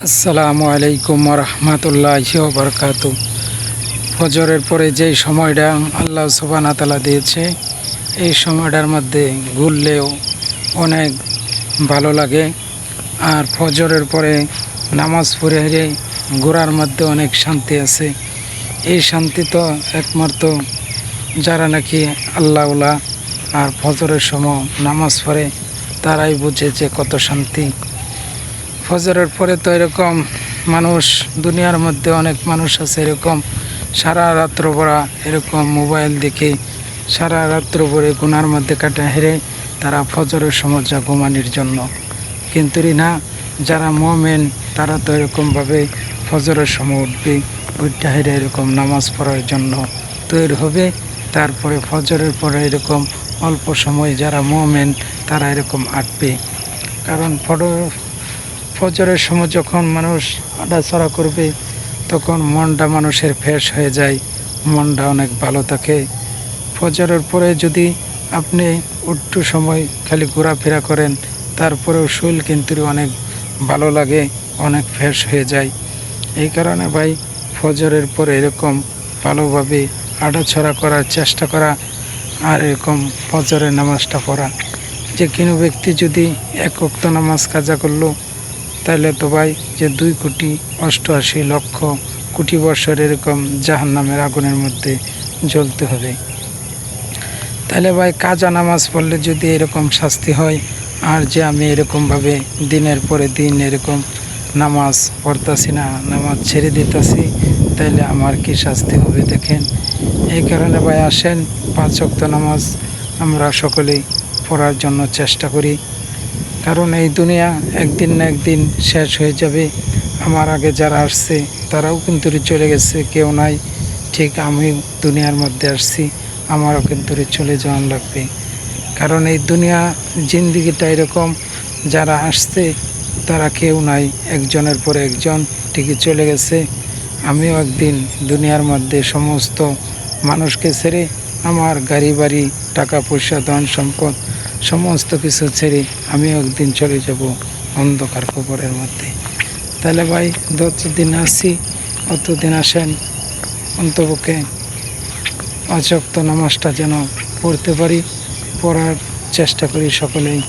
আসসালামু আলাইকুম রহমতুল্লাহি ওয়া বারাকাতু। ফজরের পরে যেই সময়টা আল্লাহ সুবহানাহু ওয়া তাআলা দিয়েছে, এই সময়টার মধ্যে ঘুরলেও অনেক ভালো লাগে। আর ফজরের পরে নামাজ পড়ে ঘোরার মধ্যে অনেক শান্তি আছে। এই শান্তি তো একমাত্র যারা নাকি আল্লাহওয়ালা আর ফজরের সময় নামাজ পড়ে তারাই বুঝে যে কত শান্তি। ফজরের পরে তো এরকম মানুষ, দুনিয়ার মধ্যে অনেক মানুষ আছে এরকম সারা রাত্র ভরা এরকম মোবাইল দেখে সারা রাত্র ভরে গুনার মধ্যে কাটা হেরে তারা ফজরের সময় যা ঘুমানির জন্য। কিন্তু না, যারা মুমিন তারা তো এরকমভাবে ফজরের সময় উঠবে, উঠতে হেরে এরকম নামাজ পড়ার জন্য তৈরি হবে। তারপরে ফজরের পরে এরকম অল্প সময় যারা মুমিন তারা এরকম আঁটবে। কারণ ফজরের সময় যখন মানুষ হাঁটাচলা করবে তখন মনটা মানুষের ফ্রেশ হয়ে যায়, মনটা অনেক ভালো থাকে। ফজরের পরে যদি আপনি একটু সময় খালি ঘোরাফেরা করেন তারপরেও শরীর কিন্তু অনেক ভালো লাগে, অনেক ফ্রেশ হয়ে যায়। এই কারণে ভাই ফজরের পরে এরকম ভালোভাবে হাঁটাচলা করার চেষ্টা করা আর এরকম ফজরের নামাজটা পড়া। যে কোনো ব্যক্তি যদি এক ওয়াক্ত নামাজ কাজা করলো তাহলে তো ভাই যে 2,88,00,000,000,000 বছর এরকম জাহান্নামের আগুনের মধ্যে জ্বলতে হবে। তাহলে ভাই কাজা নামাজ পড়লে যদি এরকম শাস্তি হয়, আর যে আমি এরকমভাবে দিনের পরে দিন এরকম নামাজ পড়তাছি না, নামাজ ছেড়ে দিতেছি, তাহলে আমার কি শাস্তি হবে দেখেন। এই কারণে ভাই আসেন 5 ওয়াক্ত নামাজ আমরা সকলেই পড়ার জন্য চেষ্টা করি। কারণ এই দুনিয়া একদিন না একদিন শেষ হয়ে যাবে। আমার আগে যারা আসছে তারাও কিন্তু চলে গেছে, কেউ নাই। ঠিক আমি দুনিয়ার মধ্যে আসছি, আমারও কিন্তু চলে যাওয়ার লাগবে। কারণ এই দুনিয়া জিন্দিগিটা এরকম, যারা আসছে তারা কেউ নাই, একজনের পরে একজন ঠিকই চলে গেছে। আমিও একদিন দুনিয়ার মধ্যে সমস্ত মানুষকে ছেড়ে, আমার গাড়ি বাড়ি টাকা পয়সা ধন সম্পদ সমস্ত কিছু ছেড়ে আমিও একদিন চলে যাব অন্ধকার কবরের মধ্যে। তাহলে ভাই যতদিন আসছি অতদিন আসেন অন্তপক্ষে 5 ওয়াক্ত নামাজটা যেন পড়তে পারি, পড়ার চেষ্টা করি সকলেই।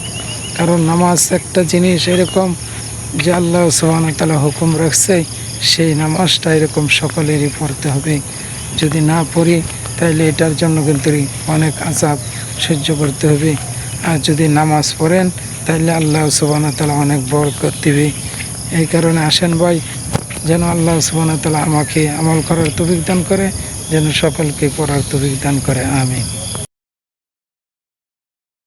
কারণ নামাজ একটা জিনিস এরকম যে আল্লাহ সুবহানাহু ওয়া তাআলা হুকুম রাখছে, সেই নামাজটা এরকম সকলেরই পড়তে হবে। যদি না পড়ি তাহলে এটার জন্য কিন্তু অনেক আযাব সহ্য করতে হবে। আর যদি নামাজ পড়েন তাহলে আল্লাহ সুবহানাহু ওয়া তাআলা অনেক বরকত দিবে। এই কারণে আসেন ভাই, যেন আল্লাহ সুবহানাহু ওয়া তাআলা আমাকে আমল করার তৌফিক দান করে, যেন সকলকে পড়ার তৌফিক দান করে। আমিন।